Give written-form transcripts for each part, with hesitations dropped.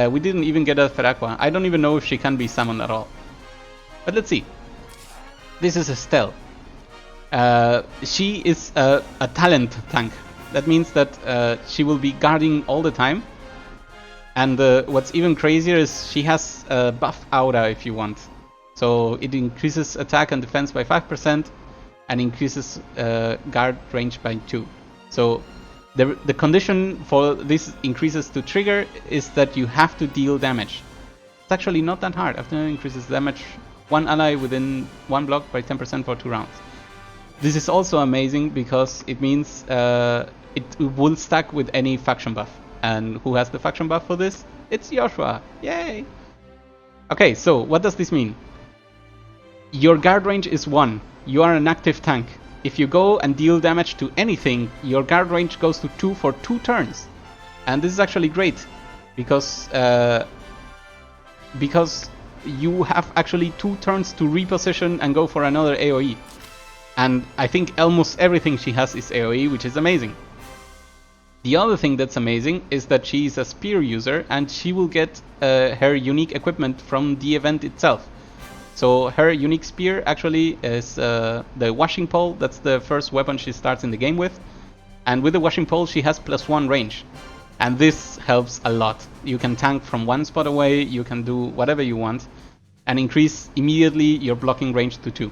We didn't even get a Feraqua. I don't even know if she can be summoned at all. But let's see. This is Estelle. She is a talent tank. That means that she will be guarding all the time. And what's even crazier is she has a buff aura if you want. So it increases attack and defense by 5% and increases guard range by 2. So the condition for this increases to trigger is that you have to deal damage. It's actually not that hard. After it increases damage, one ally within one block by 10% for 2 rounds. This is also amazing because it means it will stack with any faction buff. And who has the faction buff for this? It's Joshua. Yay! Okay, so what does this mean? Your guard range is 1. You are an active tank. If you go and deal damage to anything, your guard range goes to 2 for 2 turns. And this is actually great because you have actually 2 turns to reposition and go for another AoE. And I think almost everything she has is AoE, which is amazing. The other thing that's amazing is that she is a spear user and she will get her unique equipment from the event itself. So her unique spear actually is the washing pole. That's the first weapon she starts in the game with. And with the washing pole she has +1 range. And this helps a lot. You can tank from 1 spot away, you can do whatever you want, and increase immediately your blocking range to 2.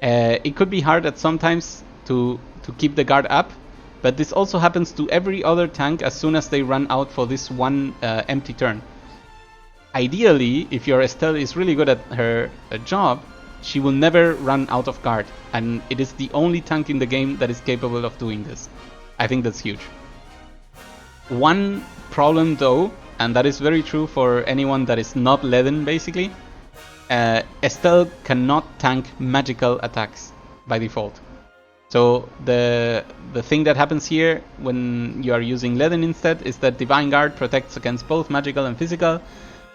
It could be hard at sometimes to keep the guard up, but this also happens to every other tank as soon as they run out for this one empty turn. Ideally, if your Estelle is really good at her job, she will never run out of guard, and it is the only tank in the game that is capable of doing this. I think that's huge. One problem though, and that is very true for anyone that is not leaden basically, Estelle cannot tank magical attacks by default. So the thing that happens here when you are using leaden instead is that Divine Guard protects against both magical and physical.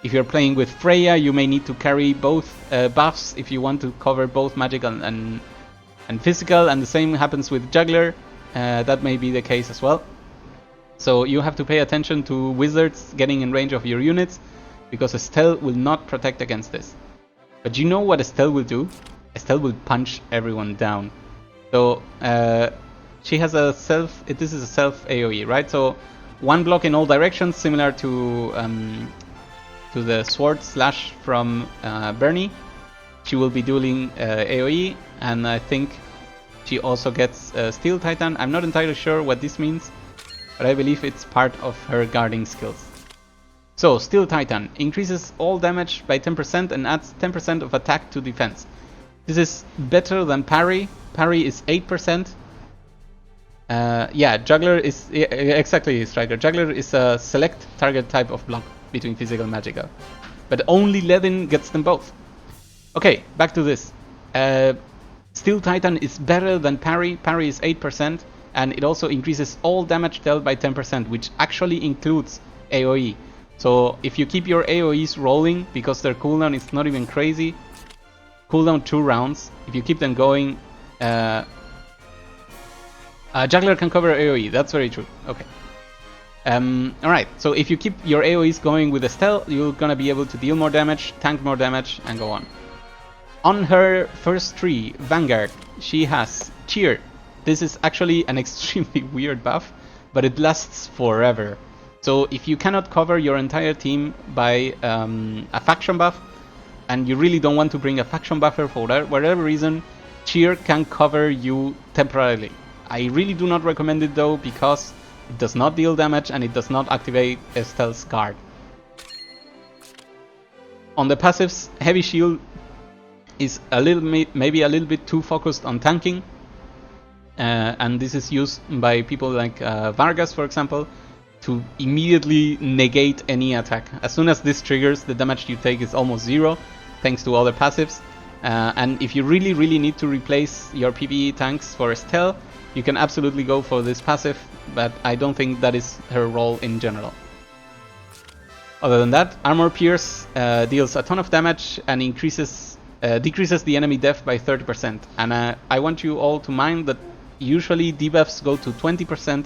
If you're playing with Freya, you may need to carry both buffs if you want to cover both magical and physical, and the same happens with Juggler. That may be the case as well. So you have to pay attention to wizards getting in range of your units, because Estelle will not protect against this. But you know what Estelle will do? Estelle will punch everyone down. So she has a this is a self AoE, right? So 1 block in all directions, similar to the sword slash from Bernie. She will be dueling AoE, and I think she also gets Steel Titan. I'm not entirely sure what this means, but I believe it's part of her guarding skills. So Steel Titan increases all damage by 10% and adds 10% of attack to defense. This is better than parry. Parry is 8%. Yeah, Juggler is exactly Striker. Juggler is a select target type of block between physical and magical, but only leaden gets them both. Okay, back to this. Steel Titan is better than parry. Parry is 8%, and it also increases all damage dealt by 10%, which actually includes AoE. So if you keep your AoEs rolling, because their cooldown is not even crazy, cooldown 2 rounds, if you keep them going, Juggler can cover AoE, that's very true. Okay. Alright, so if you keep your AoEs going with Estelle, you're gonna be able to deal more damage, tank more damage, and go on. On her first tree, Vanguard, she has Cheer. This is actually an extremely weird buff, but it lasts forever. So if you cannot cover your entire team by a faction buff, and you really don't want to bring a faction buffer for whatever reason, Cheer can cover you temporarily. I really do not recommend it though, because it does not deal damage and it does not activate Estelle's guard. On the passives, Heavy Shield is maybe a little bit too focused on tanking, and this is used by people like Vargas, for example, to immediately negate any attack. As soon as this triggers, the damage you take is almost 0, thanks to other passives. And if you really need to replace your PvE tanks for Estelle, you can absolutely go for this passive, but I don't think that is her role in general. Other than that, Armor Pierce deals a ton of damage and decreases the enemy def by 30%. And I want you all to mind that usually debuffs go to 20%,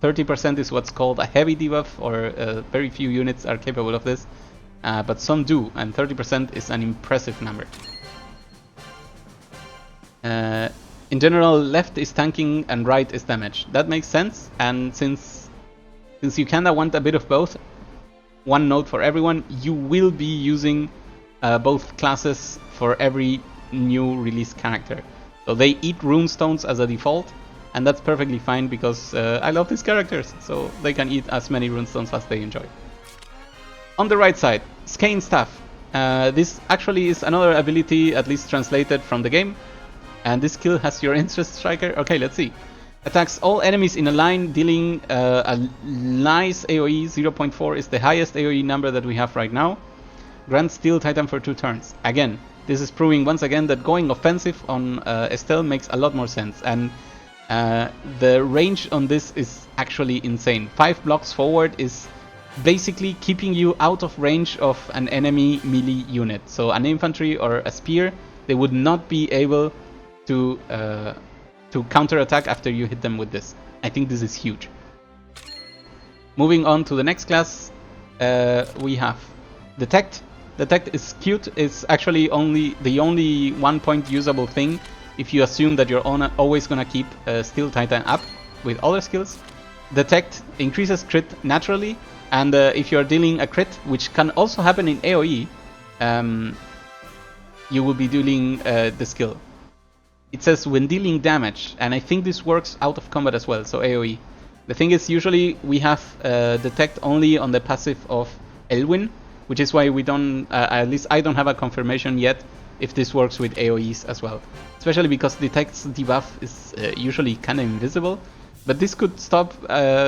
30% is what's called a heavy debuff, or very few units are capable of this, but some do, and 30% is an impressive number. In general, left is tanking and right is damage. That makes sense, and since you kinda want a bit of both, one note for everyone, you will be using both classes for every new release character. So they eat runestones as a default, and that's perfectly fine because I love these characters, so they can eat as many runestones as they enjoy. On the right side, Skein Staff. This actually is another ability, at least translated from the game, and this skill has your interest, Striker. Okay, let's see. Attacks all enemies in a line, dealing a nice AoE. 0.4 is the highest AoE number that we have right now. Grants Steel Titan for 2 turns. Again, this is proving once again that going offensive on Estelle makes a lot more sense, and the range on this is actually insane. 5 blocks forward is basically keeping you out of range of an enemy melee unit. So an infantry or a spear, they would not be able to counter-attack after you hit them with this. I think this is huge. Moving on to the next class, we have Detect. Detect is cute. It's actually the only 1 point usable thing if you assume that you're always gonna keep Steel Titan up with other skills. Detect increases crit naturally, and if you're dealing a crit, which can also happen in AoE, you will be dealing the skill. It says when dealing damage, and I think this works out of combat as well, so AoE. The thing is, usually we have Detect only on the passive of Elwyn, which is why we don't, at least I don't have a confirmation yet if this works with AoEs as well. Especially because Detect's debuff is usually kind of invisible, but this could stop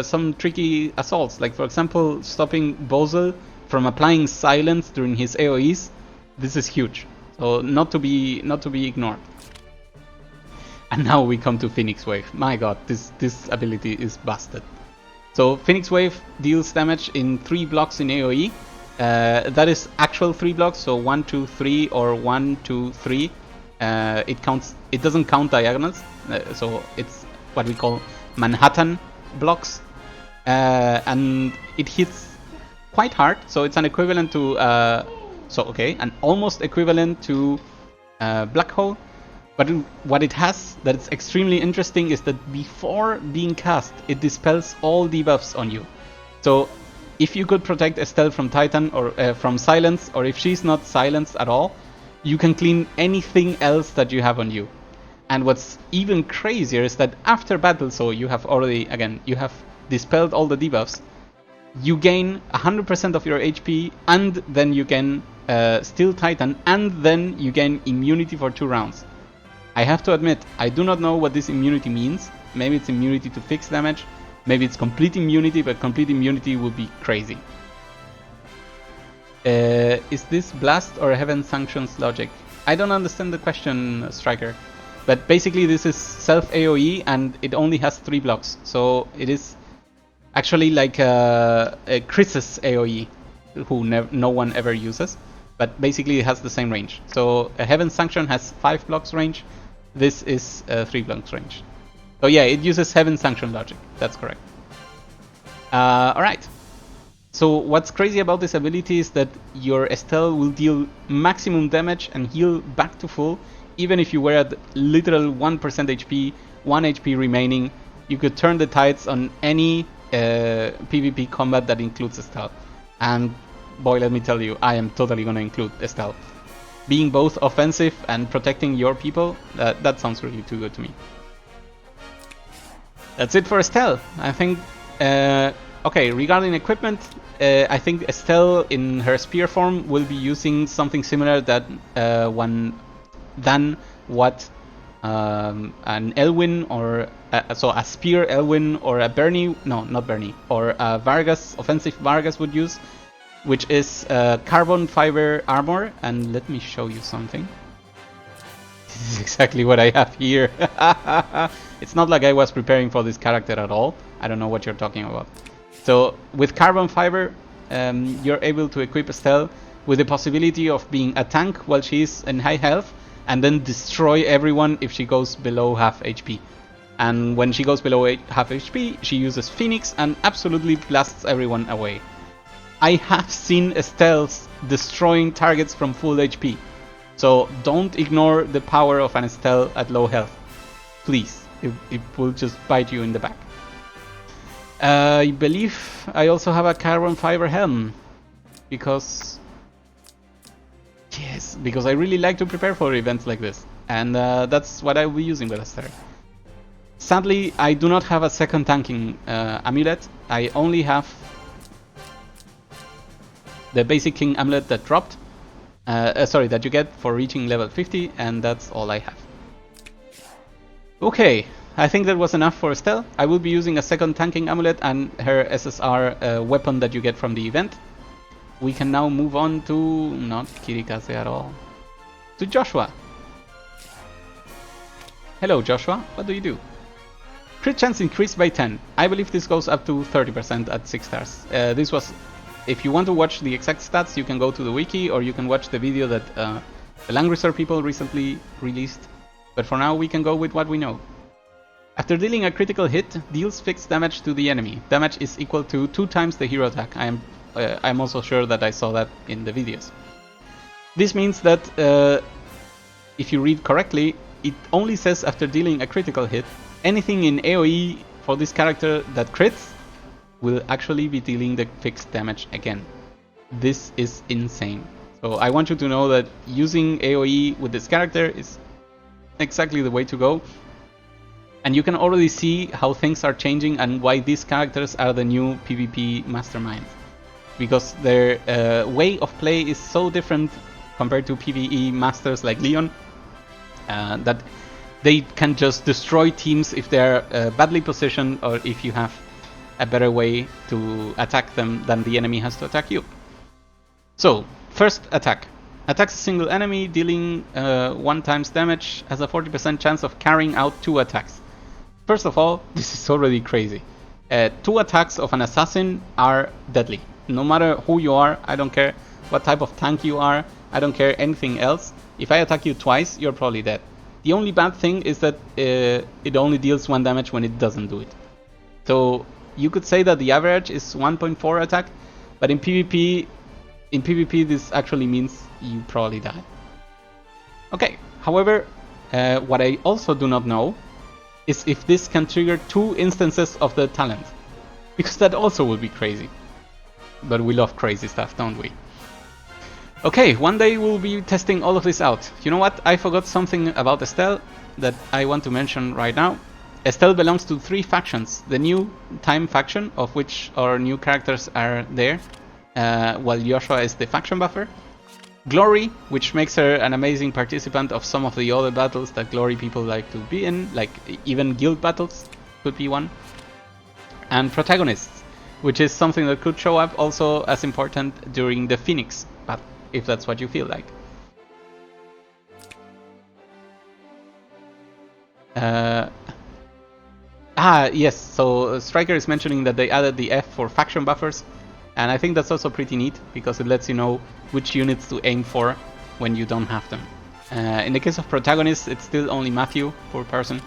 some tricky assaults, like for example stopping Bozel from applying silence during his AoEs. This is huge, so not to be ignored. And now we come to Phoenix Wave. My god, this ability is busted. So Phoenix Wave deals damage in 3 blocks in AoE. That is actual 3 blocks, so 1, 2, 3 or 1, 2, 3. It doesn't count diagonals, so it's what we call Manhattan blocks, and it hits quite hard. So it's an equivalent to an almost equivalent to Black Hole. But what it has that is extremely interesting is that before being cast, it dispels all debuffs on you. So if you could protect Estelle from Titan or from silence, or if she's not silenced at all, you can clean anything else that you have on you. And what's even crazier is that after battle, so you have dispelled all the debuffs, you gain 100% of your HP, and then you gain Steel Titan, and then you gain immunity for 2 rounds. I have to admit, I do not know what this immunity means. Maybe it's immunity to fixed damage, maybe it's complete immunity, but complete immunity would be crazy. Is this Blast or Heaven Sanctions logic? I don't understand the question, Striker. But basically this is self AoE and it only has 3 blocks. So it is actually like a Chris's AoE, who no one ever uses. But basically it has the same range. So a Heaven Sanction has 5 blocks range. This is 3 blocks range. So yeah, it uses Heaven Sanction logic. That's correct. Alright. So what's crazy about this ability is that your Estelle will deal maximum damage and heal back to full, even if you were at literal 1% HP, 1 HP remaining. You could turn the tides on any PvP combat that includes Estelle. And boy, let me tell you, I am totally gonna include Estelle. Being both offensive and protecting your people, that sounds really too good to me. That's it for Estelle. I think, okay, regarding equipment, I think Estelle in her spear form will be using something similar than what an Elwyn or so a spear Elwyn or a Bernie, no, not Bernie, or a Vargas, offensive Vargas would use, which is carbon fiber armor. And let me show you something. This is exactly what I have here. It's not like I was preparing for this character at all. I don't know what you're talking about. So with carbon fiber, you're able to equip Estelle with the possibility of being a tank while she's in high health, and then destroy everyone if she goes below half HP. And when she goes below half HP, she uses Phoenix and absolutely blasts everyone away. I have seen Estelle's destroying targets from full HP. So don't ignore the power of an Estelle at low health. Please, it will just bite you in the back. I believe I also have a carbon fiber helm. Because I really like to prepare for events like this. And that's what I will be using with Estelle. Sadly, I do not have a second tanking amulet. I only have the basic king amulet that dropped. That you get for reaching level 50, and that's all I have. Okay, I think that was enough for Estelle. I will be using a second tanking amulet and her SSR weapon that you get from the event. We can now move on to, not Kirikaze at all, to Joshua. Hello Joshua, what do you do? Crit chance increased by 10. I believe this goes up to 30% at 6 stars. This was, if you want to watch the exact stats, you can go to the wiki or you can watch the video that the Langrisser people recently released. But for now we can go with what we know. After dealing a critical hit, deals fixed damage to the enemy. Damage is equal to 2 times the hero attack. I'm also sure that I saw that in the videos. This means that if you read correctly, it only says after dealing a critical hit, anything in AoE for this character that crits will actually be dealing the fixed damage again. This is insane. So I want you to know that using AoE with this character is exactly the way to go. And you can already see how things are changing and why these characters are the new PvP masterminds. Because their way of play is so different compared to PvE masters like Leon that they can just destroy teams if they're badly positioned or if you have a better way to attack them than the enemy has to attack you. So, first attack. Attacks a single enemy, dealing 1 times damage, has a 40% chance of carrying out 2 attacks. First of all, this is already crazy. 2 attacks of an assassin are deadly. No matter who you are, I don't care what type of tank you are, I don't care anything else. If I attack you twice, you're probably dead. The only bad thing is that it only deals 1 damage when it doesn't do it. So you could say that the average is 1.4 attack, but in PvP this actually means you probably die. Okay, however, what I also do not know is if this can trigger 2 instances of the talent, because that also would be crazy. But we love crazy stuff, don't we? Okay, one day we'll be testing all of this out. You know what? I forgot something about Estelle that I want to mention right now. Estelle belongs to 3 factions. The new time faction, of which our new characters are there, while Joshua is the faction buffer. Glory, which makes her an amazing participant of some of the other battles that Glory people like to be in, like even guild battles could be one. And Protagonists, which is something that could show up also as important during the Phoenix battle, if that's what you feel like. Yes, so Striker is mentioning that they added the F for faction buffers, and I think that's also pretty neat, because it lets you know which units to aim for when you don't have them. In the case of Protagonists, it's still only Matthew per person,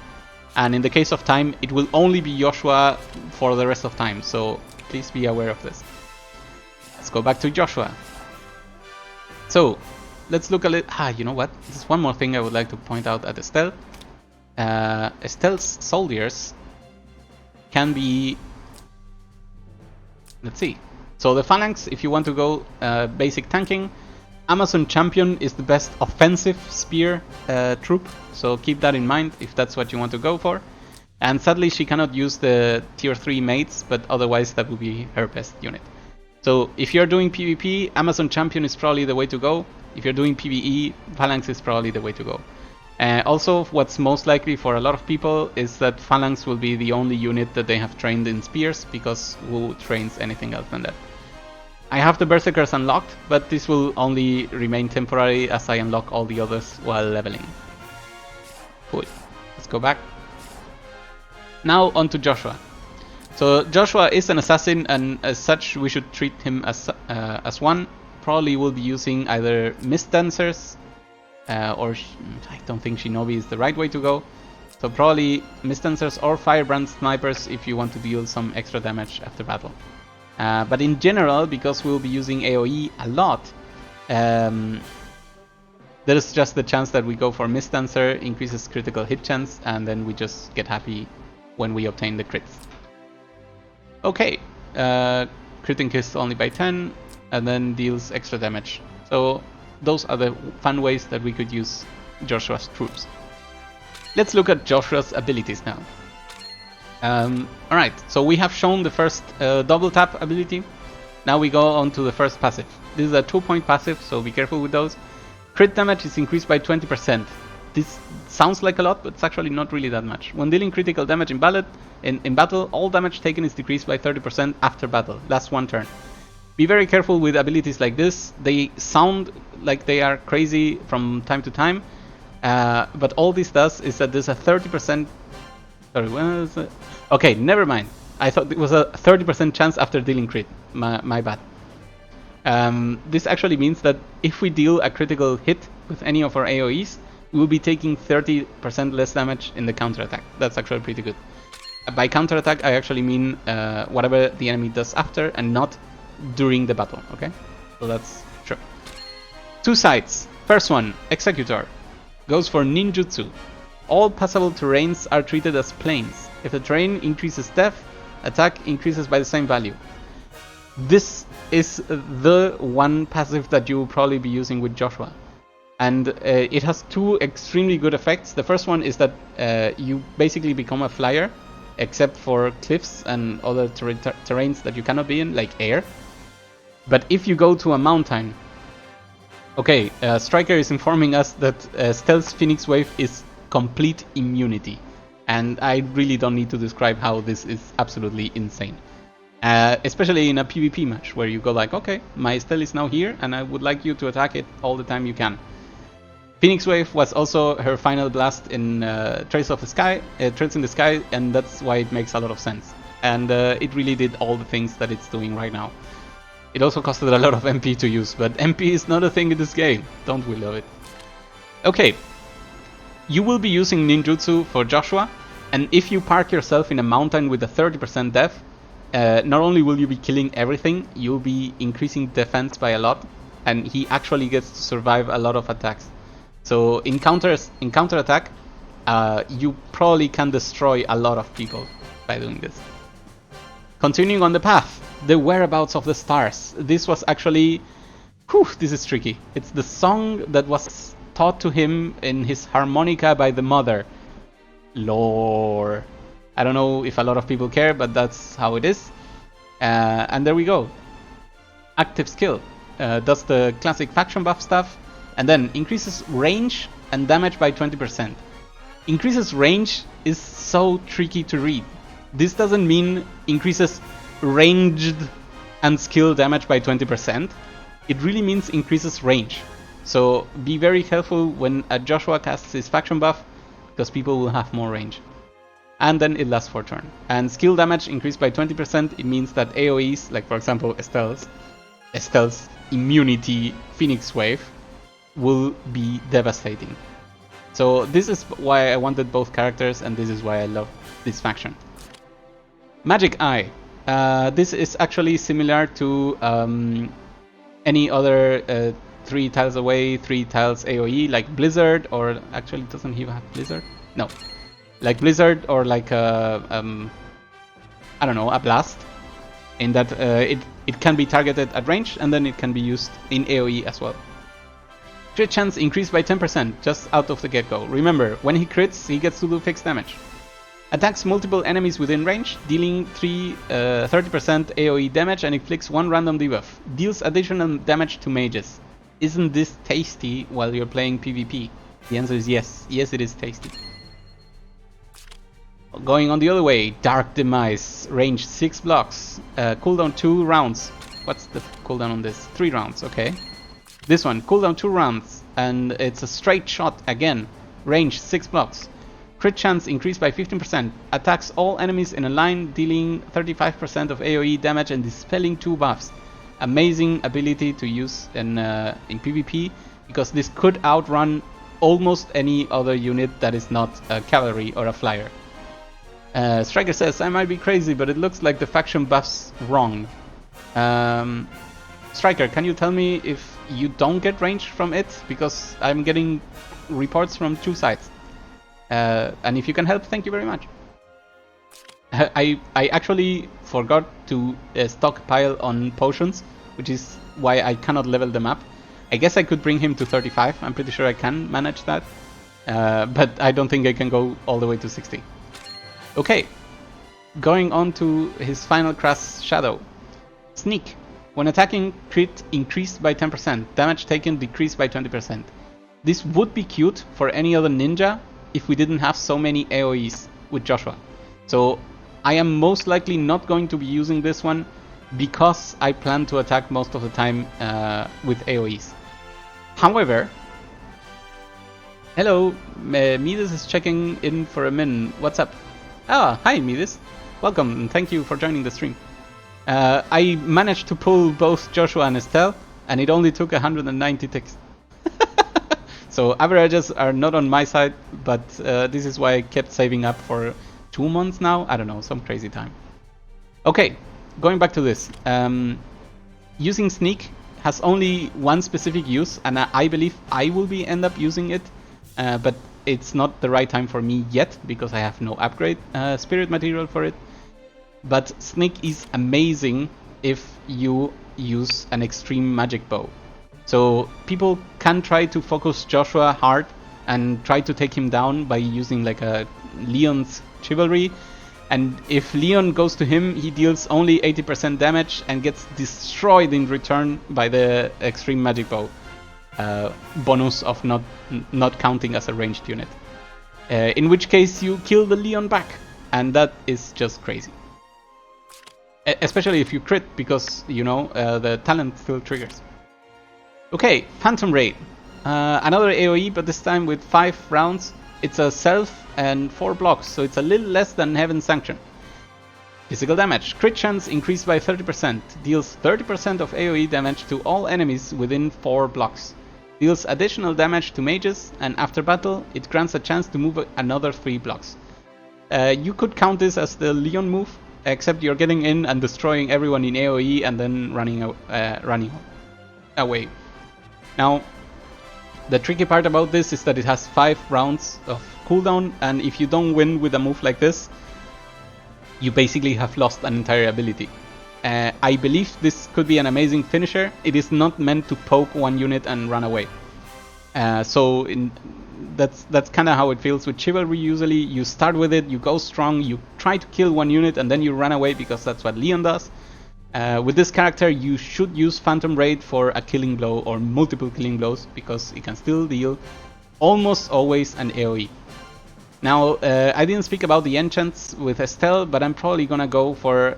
and in the case of Time, it will only be Joshua for the rest of time, so please be aware of this. Let's go back to Joshua. So, let's look a little... you know what? There's one more thing I would like to point out at Estelle. Estelle's soldiers can be... Let's see. So the Phalanx, if you want to go basic tanking, Amazon Champion is the best offensive spear troop, so keep that in mind if that's what you want to go for. And sadly she cannot use the tier 3 mates, but otherwise that would be her best unit. So if you're doing PvP, Amazon Champion is probably the way to go. If you're doing PvE, Phalanx is probably the way to go. Also, what's most likely for a lot of people is that Phalanx will be the only unit that they have trained in spears, because who trains anything else than that? I have the Berserkers unlocked, but this will only remain temporary as I unlock all the others while leveling. Cool. Let's go back. Now on to Joshua. So Joshua is an assassin, and as such we should treat him as one. Probably will be using either Mist Dancers, or I don't think Shinobi is the right way to go. So probably Mistancers or Firebrand Snipers if you want to deal some extra damage after battle. But in general, because we'll be using AoE a lot, there's just the chance that we go for Mistancer, increases critical hit chance, and then we just get happy when we obtain the crits. Okay, crit kiss only by 10, and then deals extra damage. So those are the fun ways that we could use Joshua's troops. Let's look at Joshua's abilities now. Alright, so we have shown the first double tap ability. Now we go on to the first passive. This is a 2-point passive, so be careful with those. Crit damage is increased by 20%. This sounds like a lot, but it's actually not really that much. When dealing critical damage in battle, all damage taken is decreased by 30% after battle. That's one turn. Be very careful with abilities like this. They sound like they are crazy from time to time, but all this does is that there's a 30%... Sorry, when is it? Okay, never mind. I thought it was a 30% chance after dealing crit. My bad. This actually means that if we deal a critical hit with any of our AoEs, we will be taking 30% less damage in the counterattack. That's actually pretty good. By counterattack, I actually mean whatever the enemy does after and not during the battle, okay? So that's true. Two sides. First one, Executor. Goes for Ninjutsu. All passable terrains are treated as planes. If the terrain increases depth, attack increases by the same value. This is the one passive that you will probably be using with Joshua. And it has two extremely good effects. The first one is that you basically become a flyer, except for cliffs and other terrains that you cannot be in, like air. But if you go to a mountain... Okay, Striker is informing us that Estelle's Phoenix Wave is complete immunity. And I really don't need to describe how this is absolutely insane. Especially in a PvP match, where you go like, okay, my Estelle is now here, and I would like you to attack it all the time you can. Phoenix Wave was also her final blast in Trails in the Sky, and that's why it makes a lot of sense. And it really did all the things that it's doing right now. It also costed a lot of MP to use, but MP is not a thing in this game. Don't we love it? Okay, you will be using Ninjutsu for Joshua, and if you park yourself in a mountain with a 30% def, not only will you be killing everything, you'll be increasing defense by a lot, and he actually gets to survive a lot of attacks. So in counterattack, you probably can destroy a lot of people by doing this. Continuing on the path, the whereabouts of the stars. This was actually... Whew, this is tricky. It's the song that was taught to him in his harmonica by the mother. Lore. I don't know if a lot of people care, but that's how it is. And there we go. Active skill. Does the classic faction buff stuff. And then increases range and damage by 20%. Increases range is so tricky to read. This doesn't mean increases ranged and skill damage by 20%. It really means increases range. So be very careful when Joshua casts his faction buff, because people will have more range. And then it lasts for a turn. And skill damage increased by 20%. It means that AoEs, like for example Estelle's immunity Phoenix Wave, will be devastating. So this is why I wanted both characters, and this is why I love this faction. Magic Eye. This is actually similar to any other 3 tiles away, 3 tiles AoE, like Blizzard, or actually doesn't he have Blizzard? No. Like Blizzard, or like I don't know, a Blast. In that it can be targeted at range, and then it can be used in AoE as well. Crit chance increased by 10% just out of the get-go. Remember, when he crits, he gets to do fixed damage. Attacks multiple enemies within range, dealing 30% AoE damage and inflicts 1 random debuff. Deals additional damage to mages. Isn't this tasty while you're playing PvP? The answer is yes. Yes, it is tasty. Going on the other way, Dark Demise. Range 6 blocks. Cooldown 2 rounds. What's the cooldown on this? 3 rounds, okay. This one, cooldown 2 rounds. And it's a straight shot again. Range 6 blocks. Crit chance increased by 15%. Attacks all enemies in a line, dealing 35% of AoE damage and dispelling 2 buffs. Amazing ability to use in PvP, because this could outrun almost any other unit that is not a cavalry or a flyer. Striker says, I might be crazy, but it looks like the faction buff's wrong. Striker, can you tell me if you don't get range from it? Because I'm getting reports from two sides. And if you can help, thank you very much. I actually forgot to stockpile on potions, which is why I cannot level them up. I guess I could bring him to 35. I'm pretty sure I can manage that. But I don't think I can go all the way to 60. Okay, going on to his final class Shadow. Sneak. When attacking, crit increased by 10%, damage taken decreased by 20%. This would be cute for any other ninja if we didn't have so many AoEs with Joshua. So I am most likely not going to be using this one because I plan to attack most of the time with AoEs. However, hello, Midas is checking in for a min. What's up? Ah, hi Midas. Welcome and thank you for joining the stream. I managed to pull both Joshua and Estelle, and it only took 190 ticks. So averages are not on my side, but this is why I kept saving up for 2 months now. I don't know, some crazy time. Okay, going back to this. Using Sneak has only one specific use, and I believe I will end up using it, but it's not the right time for me yet because I have no upgrade spirit material for it. But Sneak is amazing if you use an extreme magic bow. So people can try to focus Joshua hard and try to take him down by using like a Leon's chivalry. And if Leon goes to him, he deals only 80% damage and gets destroyed in return by the extreme magic bow. Bonus of not counting as a ranged unit. In which case you kill the Leon back. And that is just crazy. Especially if you crit, because, you know, the talent still triggers. Okay, Phantom Raid. Another AoE, but this time with 5 rounds. It's a self and 4 blocks, so it's a little less than Heaven's Sanction. Physical damage. Crit chance increased by 30%. Deals 30% of AoE damage to all enemies within 4 blocks. Deals additional damage to mages, and after battle, it grants a chance to move another 3 blocks. You could count this as the Leon move, except you're getting in and destroying everyone in AoE and then running away. Now, the tricky part about this is that it has 5 rounds of cooldown, and if you don't win with a move like this, you basically have lost an entire ability. I believe this could be an amazing finisher. It is not meant to poke one unit and run away. That's kind of how it feels with Chivalry. Usually you start with it, you go strong, you try to kill one unit, and then you run away because that's what Leon does. With this character you should use Phantom Raid for a killing blow or multiple killing blows, because it can still deal almost always an AoE. Now, I didn't speak about the enchants with Estelle, but I'm probably gonna go for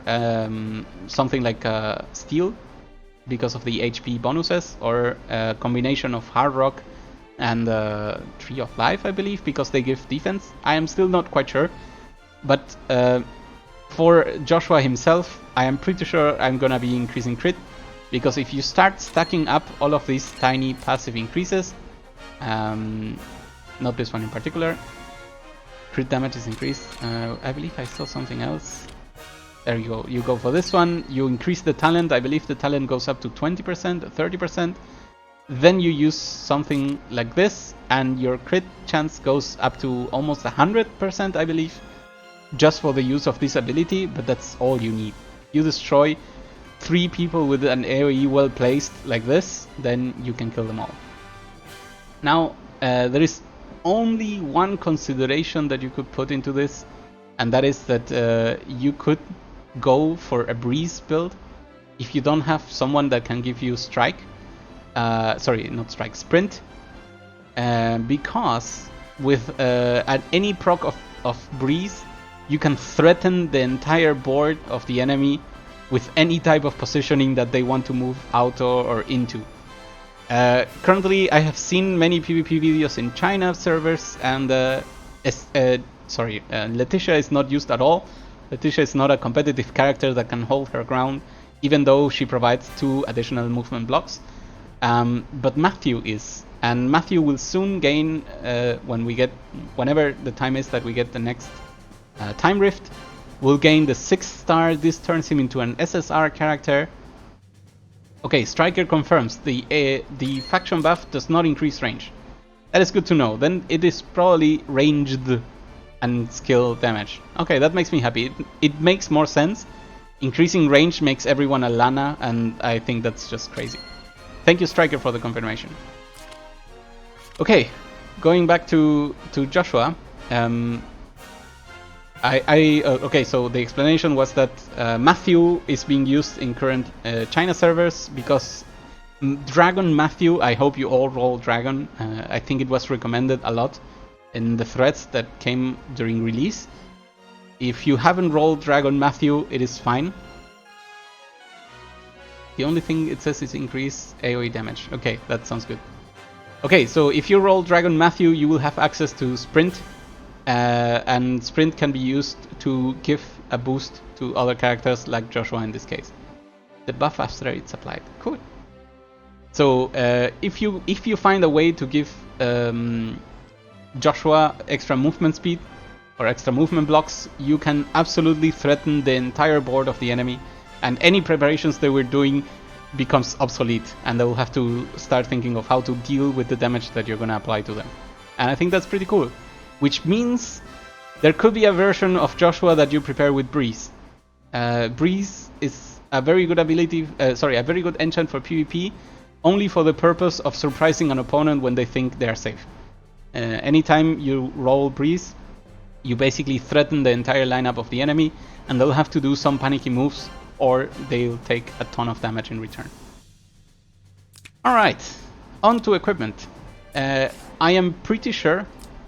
something like Steel because of the HP bonuses, or a combination of Hard Rock and Tree of Life, I believe, because they give defense. I am still not quite sure, but for Joshua himself, I am pretty sure I'm gonna be increasing crit, because if you start stacking up all of these tiny passive increases, not this one in particular, crit damage is increased. I believe I saw something else. There you go. You go for this one. You increase the talent. I believe the talent goes up to 20%, 30%. Then you use something like this, and your crit chance goes up to almost 100%, I believe, just for the use of this ability. But that's all you need. You destroy 3 people with an AoE well placed like this, then you can kill them all. Now, there is only one consideration that you could put into this, and that is that you could go for a breeze build if you don't have someone that can give you strike. Sorry, not strike, sprint. Because with at any proc of breeze, you can threaten the entire board of the enemy with any type of positioning that they want to move out or into. Currently, I have seen many PvP videos in China servers, and Letitia is not used at all. Letitia is not a competitive character that can hold her ground, even though she provides 2 additional movement blocks. But Matthew is, And Matthew will soon gain, whenever the time is that we get the next time rift, will gain the 6th star. This turns him into an SSR character. Okay, Striker confirms the faction buff does not increase range. That is good to know. Then it is probably ranged and skill damage. Okay, that makes me happy. It makes more sense. Increasing range makes everyone a Lana, and I think that's just crazy. Thank you, Striker, for the confirmation. Okay, going back to Joshua. Okay, so the explanation was that Matthew is being used in current China servers because Dragon Matthew, I hope you all roll Dragon. I think it was recommended a lot in the threads that came during release. If you haven't rolled Dragon Matthew, it is fine. The only thing it says is increase AoE damage. Okay, that sounds good. Okay, so if you roll Dragon Matthew, you will have access to Sprint. And Sprint can be used to give a boost to other characters like Joshua in this case. The buff after it's applied. Cool. So if you find a way to give Joshua extra movement speed or extra movement blocks, you can absolutely threaten the entire board of the enemy, and any preparations they were doing becomes obsolete, and they will have to start thinking of how to deal with the damage that you're going to apply to them. And I think that's pretty cool. Which means there could be a version of Joshua that you prepare with Breeze. Breeze is a very good ability, a very good enchant for PvP, only for the purpose of surprising an opponent when they think they are safe. Anytime you roll Breeze, you basically threaten the entire lineup of the enemy, and they'll have to do some panicky moves, or they'll take a ton of damage in return. Alright, on to equipment. I am pretty sure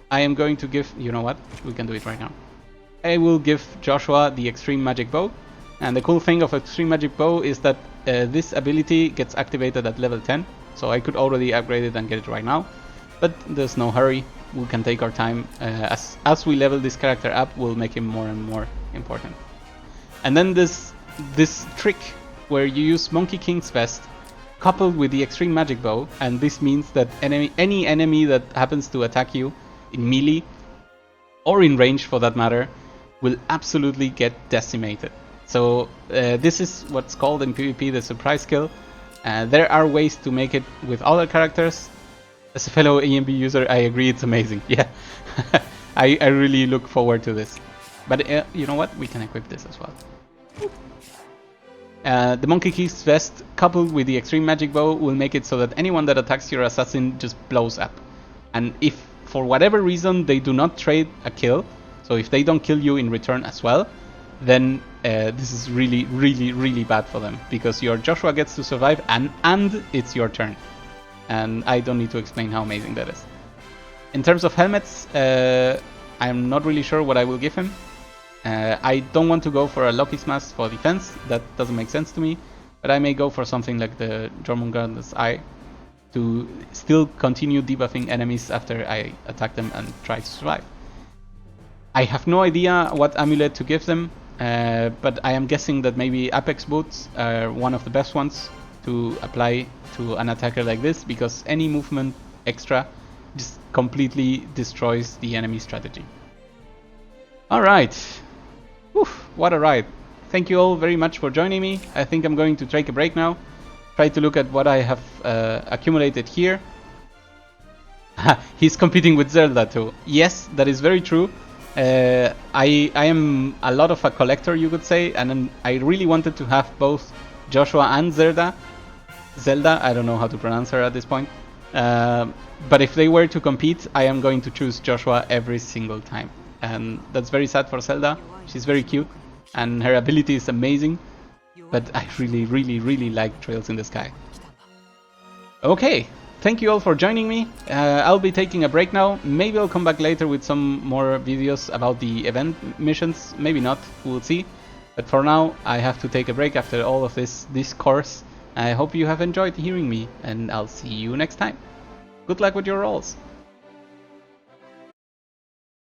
I am going to give, you know what, we can do it right now. I will give Joshua the Extreme Magic Bow, and the cool thing of Extreme Magic Bow is that this ability gets activated at level 10, so I could already upgrade it and get it right now, but there's no hurry. We can take our time. As we level this character up, we'll make him more and more important. And then this trick where you use Monkey King's Vest coupled with the Extreme Magic Bow, and this means that any enemy that happens to attack you in melee or in range for that matter will absolutely get decimated. So this is what's called in PvP the surprise kill. There are ways to make it with other characters. As a fellow EMB user, I agree it's amazing. Yeah, I really look forward to this. But you know what? We can equip this as well. The Monkey King's Vest coupled with the Extreme Magic Bow will make it so that anyone that attacks your assassin just blows up. And if for whatever reason they do not trade a kill, so if they don't kill you in return as well, then this is really, really, really bad for them, because your Joshua gets to survive and it's your turn. And I don't need to explain how amazing that is. In terms of helmets, I'm not really sure what I will give him. I don't want to go for a Loki's Mask for defense, that doesn't make sense to me, but I may go for something like the Jormungandr's Eye to still continue debuffing enemies after I attack them and try to survive. I have no idea what amulet to give them, but I am guessing that maybe Apex Boots are one of the best ones to apply to an attacker like this, because any movement extra just completely destroys the enemy strategy. Alright, what a ride. Thank you all very much for joining me. I think I'm going to take a break now. Try to look at what I have accumulated here. He's competing with Zelda too. Yes, that is very true. I am a lot of a collector, you could say, and I really wanted to have both Joshua and Zelda, I don't know how to pronounce her at this point. But if they were to compete, I am going to choose Joshua every single time. And that's very sad for Zelda. She's very cute and her ability is amazing. But I really, really, really like Trails in the Sky. Okay, thank you all for joining me. I'll be taking a break now. Maybe I'll come back later with some more videos about the event missions. Maybe not, we'll see. But for now, I have to take a break after all of this discourse. I hope you have enjoyed hearing me, and I'll see you next time. Good luck with your rolls.